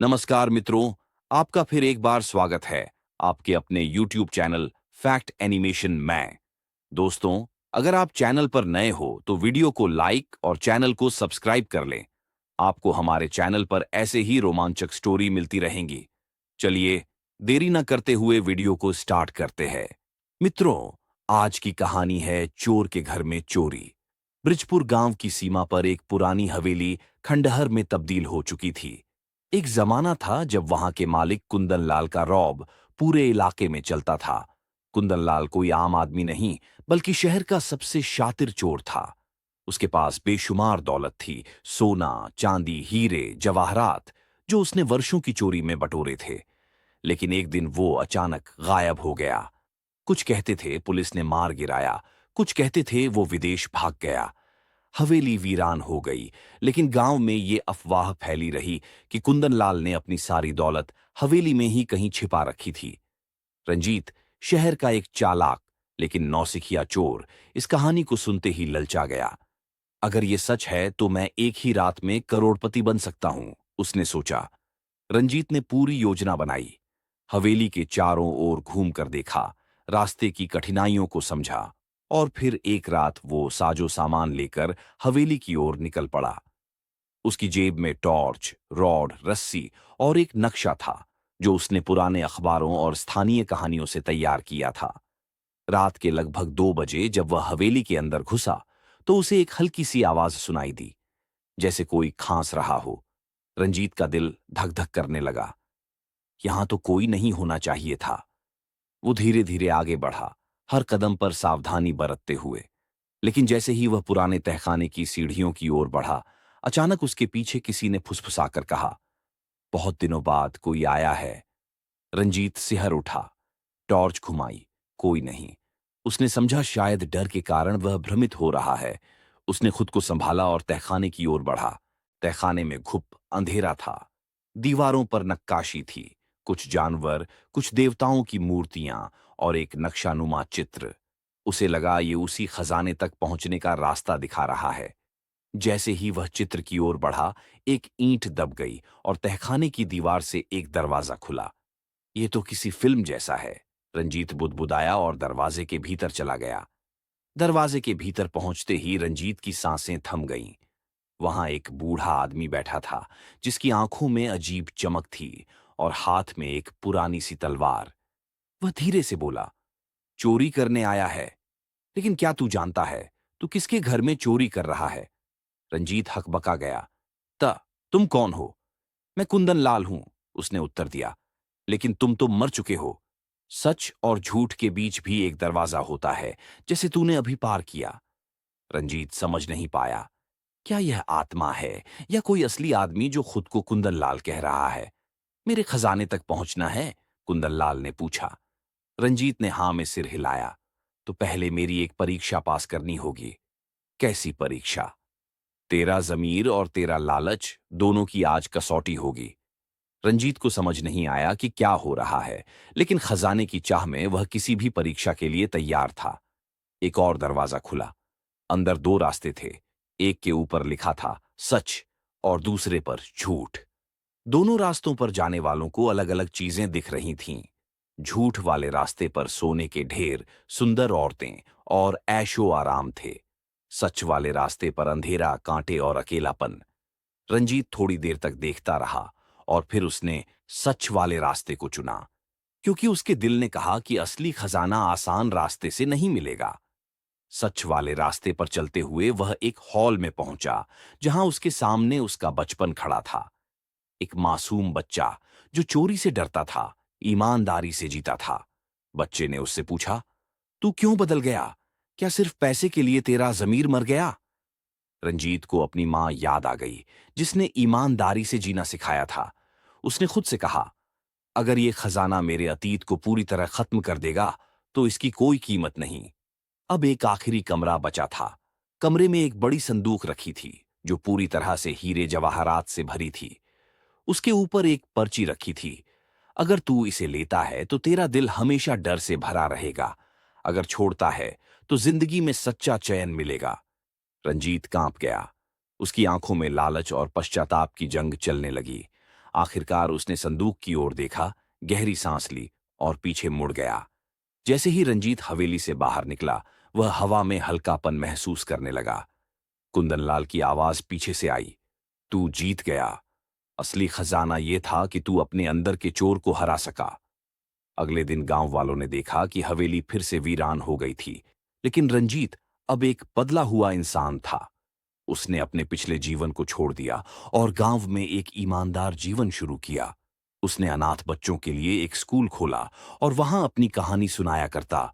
नमस्कार मित्रों, आपका फिर एक बार स्वागत है आपके अपने YouTube चैनल फैक्ट एनिमेशन में। दोस्तों, अगर आप चैनल पर नए हो तो वीडियो को लाइक और चैनल को सब्सक्राइब कर लें। आपको हमारे चैनल पर ऐसे ही रोमांचक स्टोरी मिलती रहेंगी। चलिए, देरी न करते हुए वीडियो को स्टार्ट करते हैं। मित्रों, आज की कहानी है चोर के घर में चोरी। ब्रिजपुर गांव की सीमा पर एक पुरानी हवेली खंडहर में तब्दील हो चुकी थी। एक जमाना था जब वहां के मालिक कुंदन लाल का रौब पूरे इलाके में चलता था। कुंदन लाल कोई आम आदमी नहीं, बल्कि शहर का सबसे शातिर चोर था। उसके पास बेशुमार दौलत थी, सोना, चांदी, हीरे, जवाहरात, जो उसने वर्षों की चोरी में बटोरे थे। लेकिन एक दिन वो अचानक गायब हो गया। कुछ कहते थे पुलिस ने मार गिराया, कुछ कहते थे वो विदेश भाग गया। हवेली वीरान हो गई, लेकिन गांव में ये अफवाह फैली रही कि कुंदनलाल ने अपनी सारी दौलत हवेली में ही कहीं छिपा रखी थी। रंजीत, शहर का एक चालाक लेकिन नौसिखिया चोर, इस कहानी को सुनते ही ललचा गया। अगर ये सच है तो मैं एक ही रात में करोड़पति बन सकता हूं, उसने सोचा। रंजीत ने पूरी योजना बनाई। हवेली के चारों ओर घूमकर देखा, रास्ते की कठिनाइयों को समझा, और फिर एक रात वो साजो सामान लेकर हवेली की ओर निकल पड़ा। उसकी जेब में टॉर्च, रॉड, रस्सी और एक नक्शा था जो उसने पुराने अखबारों और स्थानीय कहानियों से तैयार किया था। रात के लगभग 2 बजे जब वह हवेली के अंदर घुसा तो उसे एक हल्की सी आवाज सुनाई दी, जैसे कोई खांस रहा हो। रंजीत का दिल धक धक करने लगा। यहां तो कोई नहीं होना चाहिए था। वो धीरे धीरे आगे बढ़ा, हर कदम पर सावधानी बरतते हुए। लेकिन जैसे ही वह पुराने तहखाने की सीढ़ियों की ओर बढ़ा, अचानक उसके पीछे किसी ने फुसफुसाकर कहा, बहुत दिनों बाद कोई आया है। रंजीत सिहर उठा, टॉर्च घुमाई, कोई नहीं। उसने समझा शायद डर के कारण वह भ्रमित हो रहा है। उसने खुद को संभाला और तहखाने की ओर बढ़ा। तहखाने में घुप अंधेरा था। दीवारों पर नक्काशी थी, कुछ जानवर, कुछ देवताओं की मूर्तियां और एक नक्शानुमा चित्र। उसे लगा ये उसी खजाने तक पहुंचने का रास्ता दिखा रहा है। जैसे ही वह चित्र की ओर बढ़ा, एक ईंट दब गई और तहखाने की दीवार से एक दरवाजा खुला। ये तो किसी फिल्म जैसा है। रंजीत बुदबुदाया और दरवाजे के भीतर चला गया। दरवाजे के भीतर पहुंचते ही रंजीत की सांसें थम गईं। वहां एक बूढ़ा आदमी बैठा था, जिसकी आंखों में अजीब चमक थी और हाथ में एक पुरानी सी तलवार। वह धीरे से बोला, चोरी करने आया है। लेकिन क्या तू जानता है तू किसके घर में चोरी कर रहा है? रंजीत हकबका गया। ता तुम कौन हो? मैं कुंदन लाल हूं, उसने उत्तर दिया। लेकिन तुम तो मर चुके हो। सच और झूठ के बीच भी एक दरवाजा होता है, जैसे तूने अभी पार किया। रंजीत समझ नहीं पाया, क्या यह आत्मा है या कोई असली आदमी जो खुद को कुंदन लाल कह रहा है? मेरे खजाने तक पहुंचना है? कुंदन लाल ने पूछा। रंजीत ने हां में सिर हिलाया। तो पहले मेरी एक परीक्षा पास करनी होगी। कैसी परीक्षा? तेरा जमीर और तेरा लालच, दोनों की आज कसौटी होगी। रंजीत को समझ नहीं आया कि क्या हो रहा है, लेकिन खजाने की चाह में वह किसी भी परीक्षा के लिए तैयार था। एक और दरवाजा खुला। अंदर 2 रास्ते थे। एक के ऊपर लिखा था सच और दूसरे पर झूठ। दोनों रास्तों पर जाने वालों को अलग अलग चीजें दिख रही थीं। झूठ वाले रास्ते पर सोने के ढेर, सुंदर औरतें और ऐशो आराम थे। सच वाले रास्ते पर अंधेरा, कांटे और अकेलापन। रंजीत थोड़ी देर तक देखता रहा और फिर उसने सच वाले रास्ते को चुना, क्योंकि उसके दिल ने कहा कि असली खजाना आसान रास्ते से नहीं मिलेगा। सच वाले रास्ते पर चलते हुए वह एक हॉल में पहुंचा, जहां उसके सामने उसका बचपन खड़ा था। एक मासूम बच्चा जो चोरी से डरता था, ईमानदारी से जीता था। बच्चे ने उससे पूछा, तू क्यों बदल गया? क्या सिर्फ पैसे के लिए तेरा जमीर मर गया? रंजीत को अपनी मां याद आ गई, जिसने ईमानदारी से जीना सिखाया था। उसने खुद से कहा, अगर ये खजाना मेरे अतीत को पूरी तरह खत्म कर देगा तो इसकी कोई कीमत नहीं। अब एक आखिरी कमरा बचा था। कमरे में एक बड़ी संदूक रखी थी, जो पूरी तरह से हीरे जवाहरात से भरी थी। उसके ऊपर एक पर्ची रखी थी, अगर तू इसे लेता है तो तेरा दिल हमेशा डर से भरा रहेगा। अगर छोड़ता है तो जिंदगी में सच्चा चैन मिलेगा। रंजीत कांप गया। उसकी आंखों में लालच और पश्चाताप की जंग चलने लगी। आखिरकार उसने संदूक की ओर देखा, गहरी सांस ली और पीछे मुड़ गया। जैसे ही रंजीत हवेली से बाहर निकला, वह हवा में हल्कापन महसूस करने लगा। कुंदनलाल की आवाज पीछे से आई, तू जीत गया। असली खजाना यह था कि तू अपने अंदर के चोर को हरा सका। अगले दिन गांव वालों ने देखा कि हवेली फिर से वीरान हो गई थी, लेकिन रंजीत अब एक बदला हुआ इंसान था। उसने अपने पिछले जीवन को छोड़ दिया और गांव में एक ईमानदार जीवन शुरू किया। उसने अनाथ बच्चों के लिए एक स्कूल खोला और वहां अपनी कहानी सुनाया करता।